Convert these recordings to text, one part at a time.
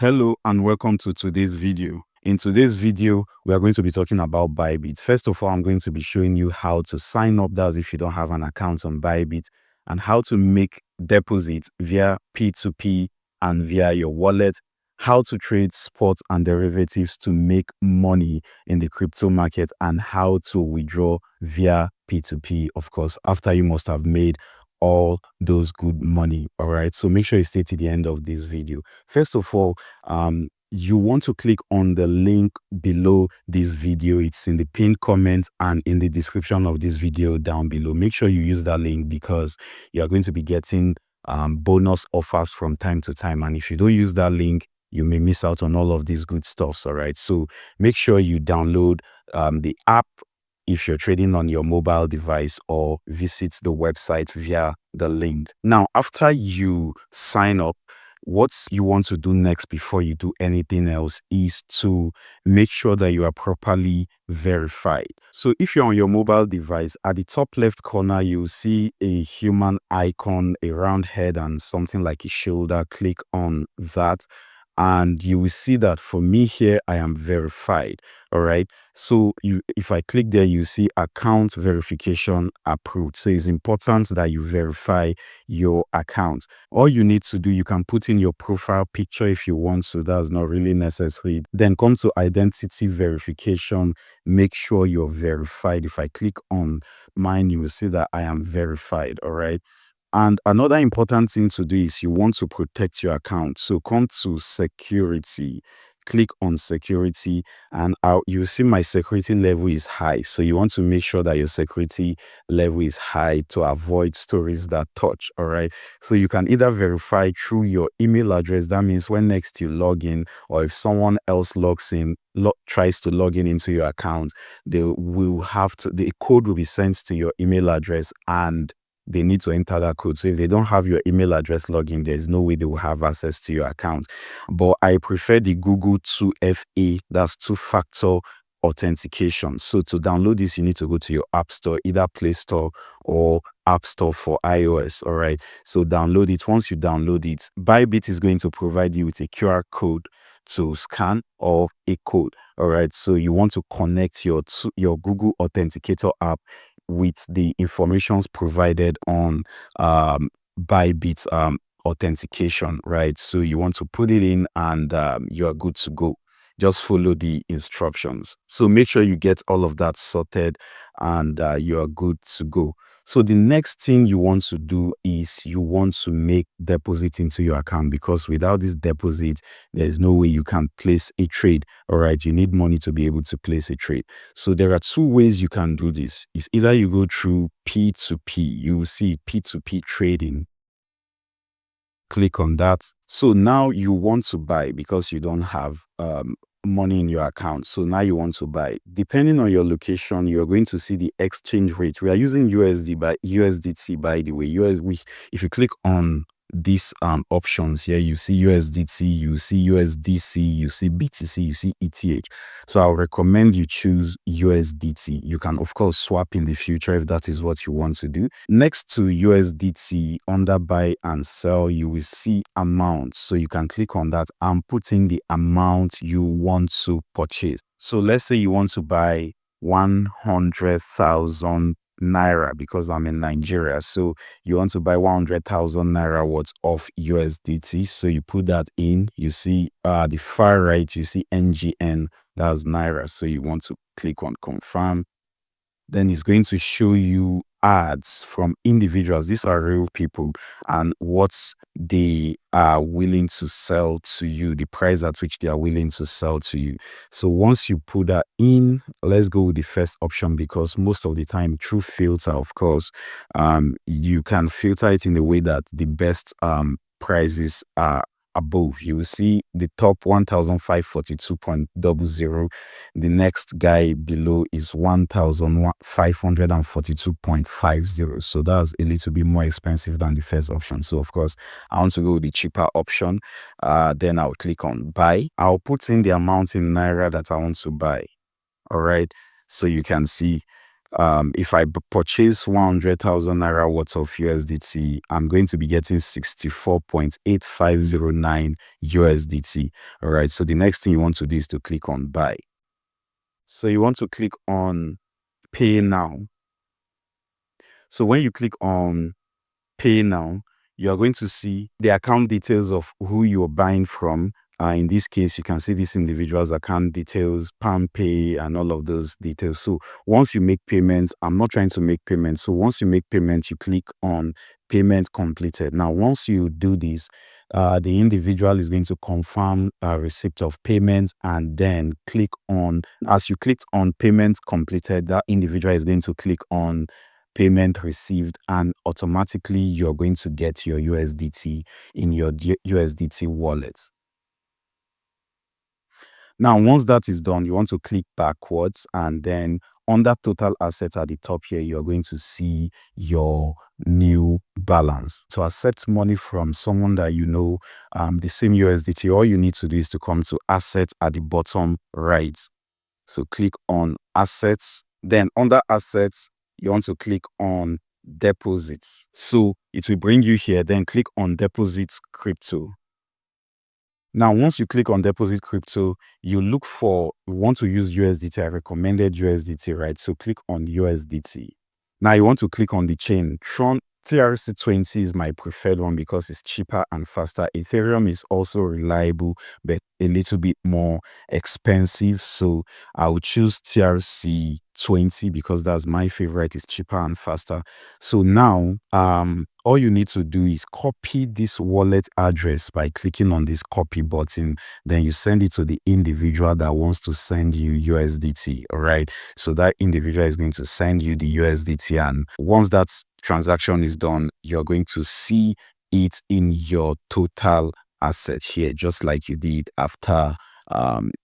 Hello and welcome to today's video. In today's video, we are going to be talking about Bybit. First of all, I'm going to be showing you how to sign up, that's if you don't have an account on Bybit, and how to make deposits via P2P and via your wallet, how to trade spot and derivatives to make money in the crypto market, and how to withdraw via P2P, of course, after you must have made all those good money. All right, so make sure you stay to the end of this video. First of all, you want to click on the link below this video. It's in the pinned comment and in the description of this video down below. Make sure you use that link because you are going to be getting bonus offers from time to time, and if you don't use that link, you may miss out on all of these good stuffs. All right, so make sure you download the app if you're trading on your mobile device, or visit the website via the link. Now, after you sign up, what you want to do next before you do anything else is to make sure that you are properly verified. So if you're on your mobile device, at the top left corner, you'll see a human icon, a round head and something like a shoulder. Click on that and you will see that for me here, I am verified. All right. So if I click there, you see account verification approved. So it's important that you verify your account. All you need to do, you can put in your profile picture if you want to. That's not really necessary. Then come to identity verification. Make sure you're verified. If I click on mine, you will see that I am verified. All right. And another important thing to do is you want to protect your account. So come to security, click on security, and you see my security level is high. So you want to make sure that your security level is high to avoid stories that touch. All right. So you can either verify through your email address. That means when next you log in, or if someone else logs in, tries to log in into your account, the code will be sent to your email address and they need to enter that code. So if they don't have your email address login, there's no way they will have access to your account. But I prefer the Google 2FA, that's two-factor authentication. So to download this, you need to go to your app store, either Play Store or App Store for iOS. All right. So download it. Once you download it, Bybit is going to provide you with a QR code to scan or a code. All right. So you want to connect your Google Authenticator app with the informations provided on Bybit authentication, right? So you want to put it in and you are good to go. Just follow the instructions. So make sure you get all of that sorted and you are good to go. So the next thing you want to do is you want to make deposit into your account, because without this deposit, there's no way you can place a trade. All right. You need money to be able to place a trade. So there are two ways you can do this. It's either you go through P2P, you will see P2P trading. Click on that. So now you want to buy because you don't have money in your account. So now you want to buy. Depending on your location, you're going to see the exchange rate. We are using USDT, by the way. If you click on these options here, you see USDT, you see USDC, you see BTC, you see ETH. So I'll recommend you choose USDT. You can of course swap in the future if that is what you want to do. Next to USDT, under buy and sell, you will see amount. So you can click on that and put in the amount you want to purchase. So let's say you want to buy 100,000 naira, because I'm in Nigeria. So you want to buy 100,000 naira worth of USDT. So you put that in, you see the far right, you see NGN, that's naira. So you want to click on confirm. Then it's going to show you ads from individuals. These are real people and what they are willing to sell to you, the price at which they are willing to sell to you. So once you put that in, let's go with the first option, because most of the time through filter, of course, you can filter it in a way that the best prices are above. You will see the top 1,542.00. The next guy below is 1,542.50. So that's a little bit more expensive than the first option. So of course, I want to go with the cheaper option. Then I'll click on buy. I'll put in the amount in naira that I want to buy. All right. So you can see if I purchase 100,000 naira worth of USDT, I'm going to be getting 64.8509 USDT. All right. So the next thing you want to do is to click on buy. So you want to click on pay now. So when you click on pay now, you're going to see the account details of who you're buying from. In this case, you can see this individual's account details, Palm Pay, and all of those details. So once you make payments, I'm not trying to make payments. So once you make payments, you click on payment completed. Now, once you do this, the individual is going to confirm receipt of payment, and then click on, as you clicked on payment completed, that individual is going to click on payment received, and automatically you're going to get your USDT in your USDT wallet. Now, once that is done, you want to click backwards, and then under total assets at the top here, you're going to see your new balance. To accept money from someone that you know, the same USDT, all you need to do is to come to assets at the bottom right. So click on assets. Then under assets, you want to click on deposits. So it will bring you here. Then click on deposits crypto. Now, once you click on deposit crypto, you want to use USDT. I recommended USDT, right? So click on USDT. Now you want to click on the chain. Tron TRC20 is my preferred one because it's cheaper and faster. Ethereum is also reliable, but a little bit more expensive. So I will choose TRC20 because that's my favorite. It's cheaper and faster. So now, all you need to do is copy this wallet address by clicking on this copy button. Then you send it to the individual that wants to send you USDT. All right. So that individual is going to send you the USDT. And once that transaction is done, you're going to see it in your total asset here, just like you did after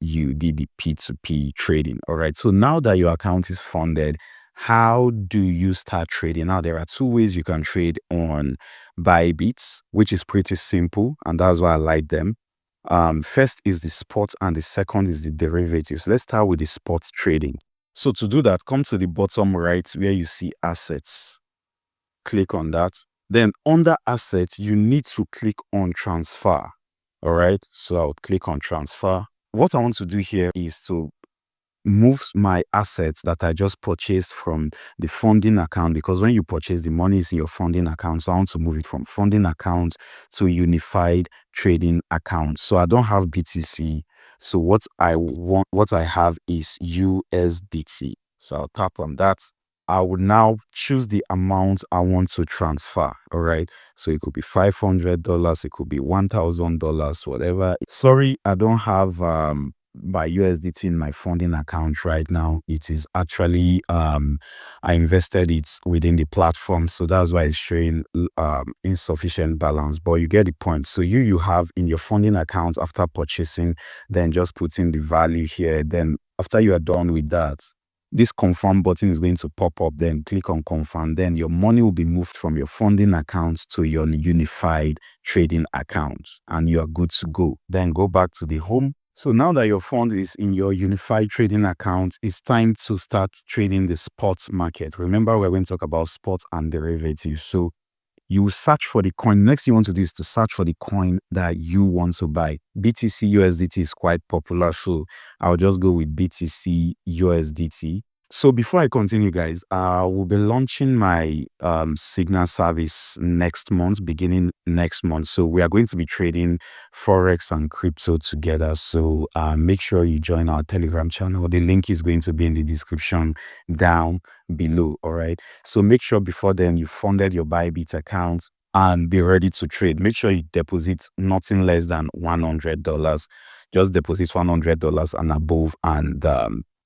you did the P2P trading. All right. So now that your account is funded, how do you start trading? Now, there are two ways you can trade on Bybit, which is pretty simple, and that's why I like them. First is the spot, and the second is the derivatives. Let's start with the spot trading. So to do that, come to the bottom right where you see assets. Click on that. Then under assets, you need to click on transfer. All right. So I'll click on transfer. What I want to do here is to move my assets that I just purchased from the funding account, because when you purchase, the money is in your funding account. So I want to move it from funding account to unified trading account. So I don't have BTC. So what I have is USDT. So I'll tap on that. I would now choose the amount I want to transfer. All right. So it could be $500, it could be $1,000, whatever. Sorry, I don't have my USDT in my funding account right now. It is actually I invested it within the platform, so that's why it's showing insufficient balance, but you get the point. So you have in your funding account after purchasing, then just put in the value here. Then after you are done with that, this confirm button is going to pop up. Then click on confirm. Then your money will be moved from your funding account to your unified trading account, and you are good to go. Then go back to the home. So now that your fund is in your unified trading account, it's time to start trading the spot market. Remember, we're going to talk about spot and derivatives. So you will search for the coin. Next thing you want to do is to search for the coin that you want to buy. BTC USDT is quite popular, so I'll just go with BTC USDT. So before I continue, guys, I will be launching my Signal service next month, beginning next month. So we are going to be trading Forex and crypto together. So make sure you join our Telegram channel. The link is going to be in the description down below. All right. So make sure before then you funded your Bybit account and be ready to trade. Make sure you deposit nothing less than $100. Just deposit $100 and above, and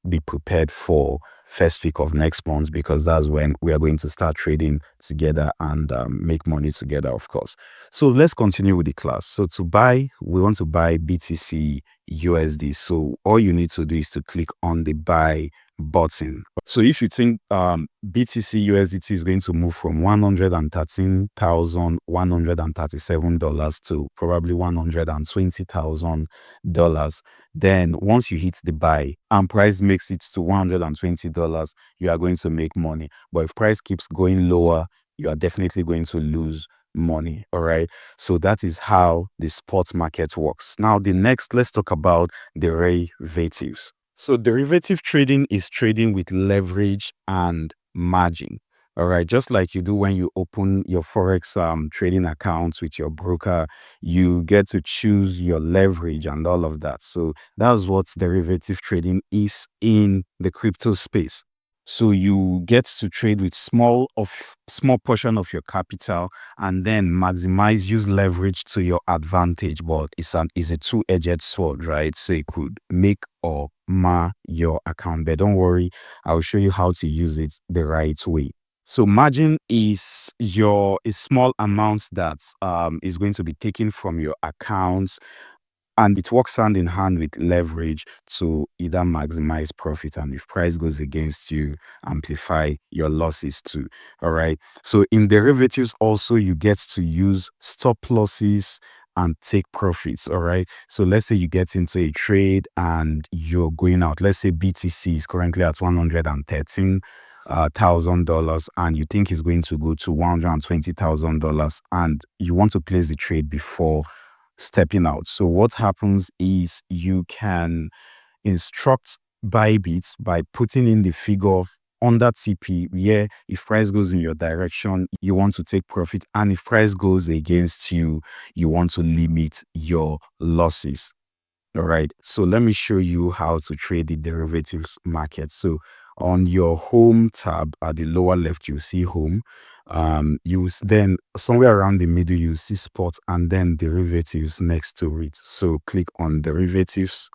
be prepared for first week of next month, because that's when we are going to start trading together and make money together, of course. So let's continue with the class. So to buy, we want to buy BTC USD. So all you need to do is to click on the buy button. So if you think BTC USDT is going to move from $113,137 to probably $120,000, then once you hit the buy and price makes it to $120, $5, you are going to make money. But if price keeps going lower, you are definitely going to lose money. All right. So that is how the spot market works. Now, let's talk about derivatives. So derivative trading is trading with leverage and margin. All right. Just like you do when you open your Forex trading accounts with your broker, you get to choose your leverage and all of that. So that's what derivative trading is in the crypto space. So you get to trade with small portion of your capital and then use leverage to your advantage. But it's a two-edged sword, right? So it could make or mar your account. But don't worry, I'll show you how to use it the right way. So margin is a small amount that is going to be taken from your account, and it works hand in hand with leverage to either maximize profit, and if price goes against you, amplify your losses too. All right. So in derivatives also, you get to use stop losses and take profits. All right. So let's say you get into a trade and you're going out. Let's say BTC is currently at $113,000 and you think it's going to go to $120,000 and you want to place the trade before stepping out. So what happens is you can instruct Bybit by putting in the figure under TP where if price goes in your direction, you want to take profit, and if price goes against you, you want to limit your losses. All right. So let me show you how to trade the derivatives market. So on your home tab at the lower left, you see home. Then somewhere around the middle, you see spot and then derivatives next to it. So click on derivatives.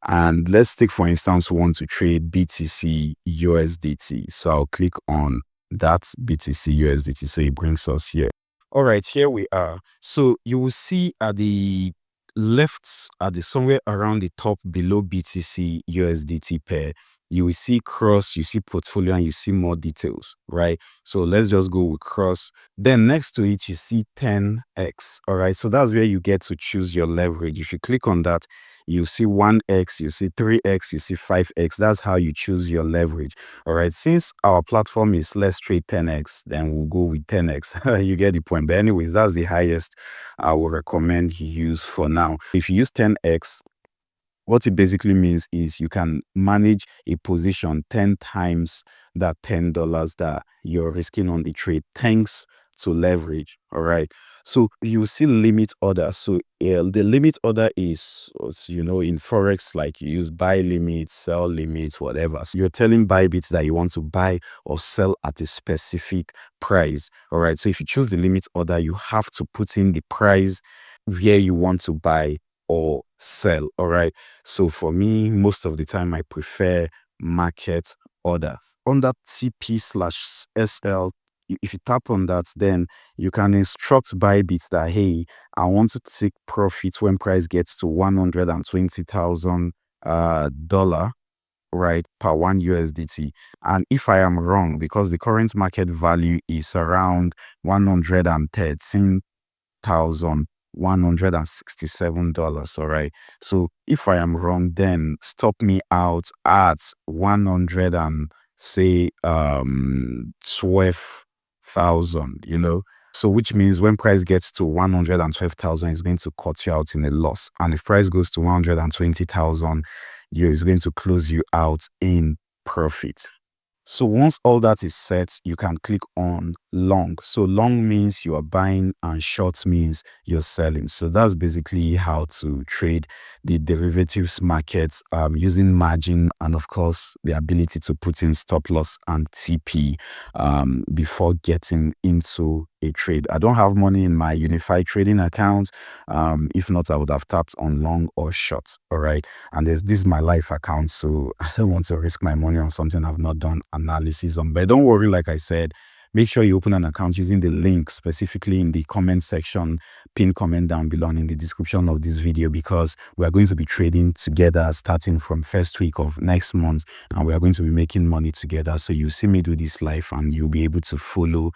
And let's take, for instance, we want to trade BTC USDT. So I'll click on that BTC USDT. So it brings us here. All right, here we are. So you will see at the left, somewhere around the top below BTC USDT pair, you will see cross, you see portfolio, and you see more details, right? So let's just go with cross. Then next to it, you see 10x. All right, so that's where you get to choose your leverage. If you click on that, you see 1x, you see 3x, you see 5x. That's how you choose your leverage. All right. Since our platform is let's trade 10x, then we'll go with 10x. You get the point. But anyways, that's the highest I would recommend you use for now. If you use 10x, what it basically means is you can manage a position 10 times that $10 that you're risking on the trade, thanks to leverage. All right. So you see limit order. So the limit order is, in Forex, like you use buy limit, sell limit, whatever. So you're telling Bybit that you want to buy or sell at a specific price. All right. So if you choose the limit order, you have to put in the price where you want to buy or sell. All right. So for me, most of the time, I prefer market order. Under TP/SL, if you tap on that, then you can instruct Bybit that, hey, I want to take profit when price gets to $120,000, right, per one USDT. And if I am wrong, because the current market value is around $113,167. All right. So if I am wrong, then stop me out at 100 and say 12,000, So which means when price gets to 112,000, it's going to cut you out in a loss. And if price goes to 120,000, it's going to close you out in profit. So once all that is set, you can click on long. So long means you are buying and short means you're selling. So that's basically how to trade the derivatives markets using margin and, of course, the ability to put in stop loss and TP before getting into a trade. I don't have money in my unified trading account. If not, I would have tapped on long or short. All right. And this is my life account, so I don't want to risk my money on something I've not done analysis on. But don't worry, like I said, make sure you open an account using the link specifically in the comment section, pin comment down below and in the description of this video, because we are going to be trading together starting from first week of next month, and we are going to be making money together. So you see me do this live and you'll be able to follow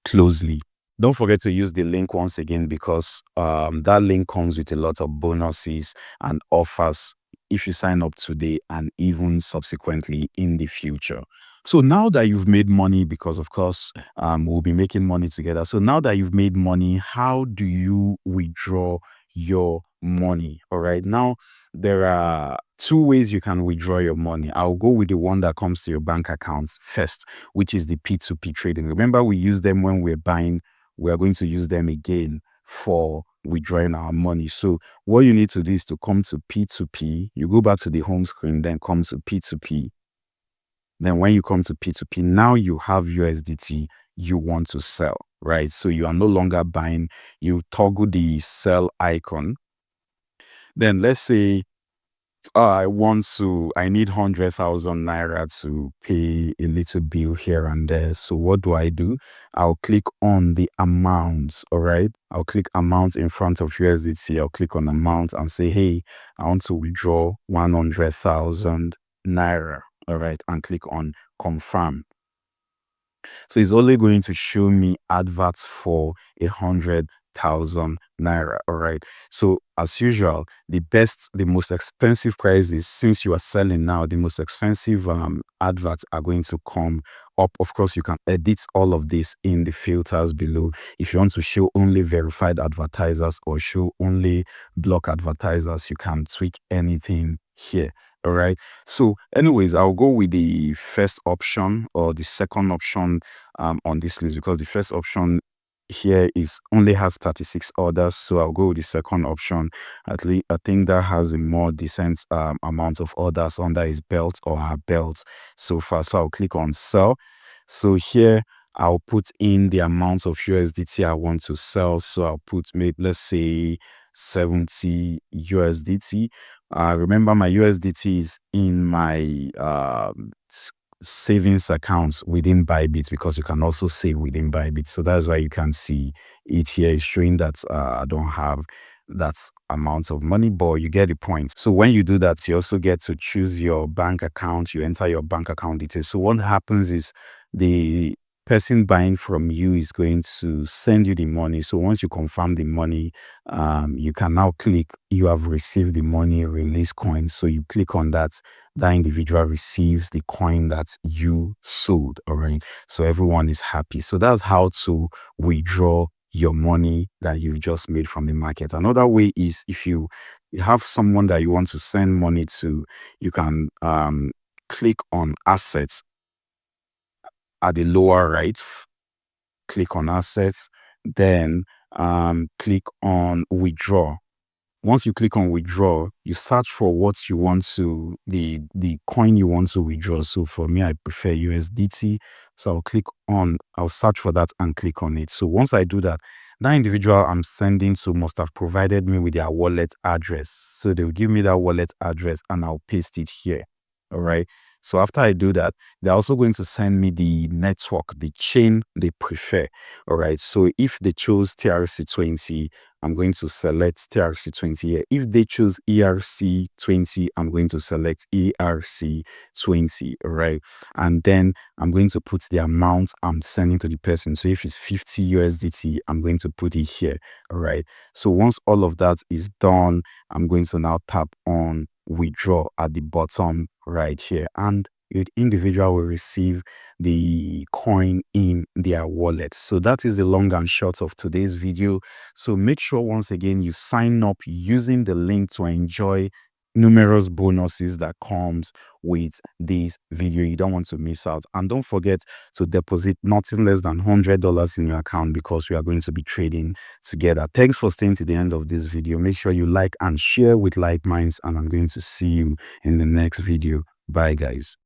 closely. Don't forget to use the link once again, because that link comes with a lot of bonuses and offers if you sign up today and even subsequently in the future. So now that you've made money, because of course, we'll be making money together. So now that you've made money, how do you withdraw your money? All right. Now, there are two ways you can withdraw your money. I'll go with the one that comes to your bank accounts first, which is the P2P trading. Remember, we use them when we're buying. We are going to use them again for withdrawing our money. So what you need to do is to come to P2P. You go back to the home screen, then come to P2P. Then when you come to P2P, now you have USDT you want to sell, right? So you are no longer buying. You toggle the sell icon. Then let's say I need 100,000 naira to pay a little bill here and there. So what do? I'll click on the amount, all right? I'll click amount in front of USDT. I'll click on amount and say, hey, I want to withdraw 100,000 naira, all right? And click on confirm. So it's only going to show me adverts for 100,000 naira. All right. So as usual, the most expensive prices, since you are selling now, the most expensive adverts are going to come up. Of course, you can edit all of this in the filters below. If you want to show only verified advertisers or show only block advertisers, you can tweak anything here. All right. So anyways, I'll go with the first option or the second option on this list, because the first option here is only has 36 orders. So I'll go with the second option. At least I think that has a more decent amount of orders under his belt or her belt so far. So I'll click on sell. So here I'll put in the amount of USDT I want to sell. So I'll put, maybe let's say 70 USDT. Remember, my USDT is in my savings accounts within Bybit, because you can also save within Bybit. So that's why you can see it here is showing that I don't have that amount of money, but you get the point. So when you do that, you also get to choose your bank account. You enter your bank account details. So what happens is the person buying from you is going to send you the money. So once you confirm the money, you can now click, you have received the money, release coin. So you click on that, that individual receives the coin that you sold. All right. So everyone is happy. So that's how to withdraw your money that you've just made from the market. Another way is, if you have someone that you want to send money to, you can click on assets at the lower right, click on assets, then click on withdraw. Once you click on withdraw, you search for what you want to, the coin you want to withdraw. So for me, I prefer USDT. So I'll search for that and click on it. So once I do that, that individual I'm sending to must have provided me with their wallet address. So they'll give me that wallet address and I'll paste it here. All right. So after I do that, they're also going to send me the network, the chain they prefer. All right. So if they chose TRC20, I'm going to select TRC20 here. If they choose ERC20, I'm going to select ERC20. All right. And then I'm going to put the amount I'm sending to the person. So if it's 50 USDT, I'm going to put it here. All right. So once all of that is done, I'm going to now tap on withdraw at the bottom right here, and the individual will receive the coin in their wallet. So that is the long and short of today's video. So make sure once again you sign up using the link to enjoy numerous bonuses that comes with this video. You don't want to miss out, and don't forget to deposit nothing less than $100 in your account, because we are going to be trading together. Thanks for staying to the end of this video. Make sure you like and share with like minds, and I'm going to see you in the next video. Bye guys.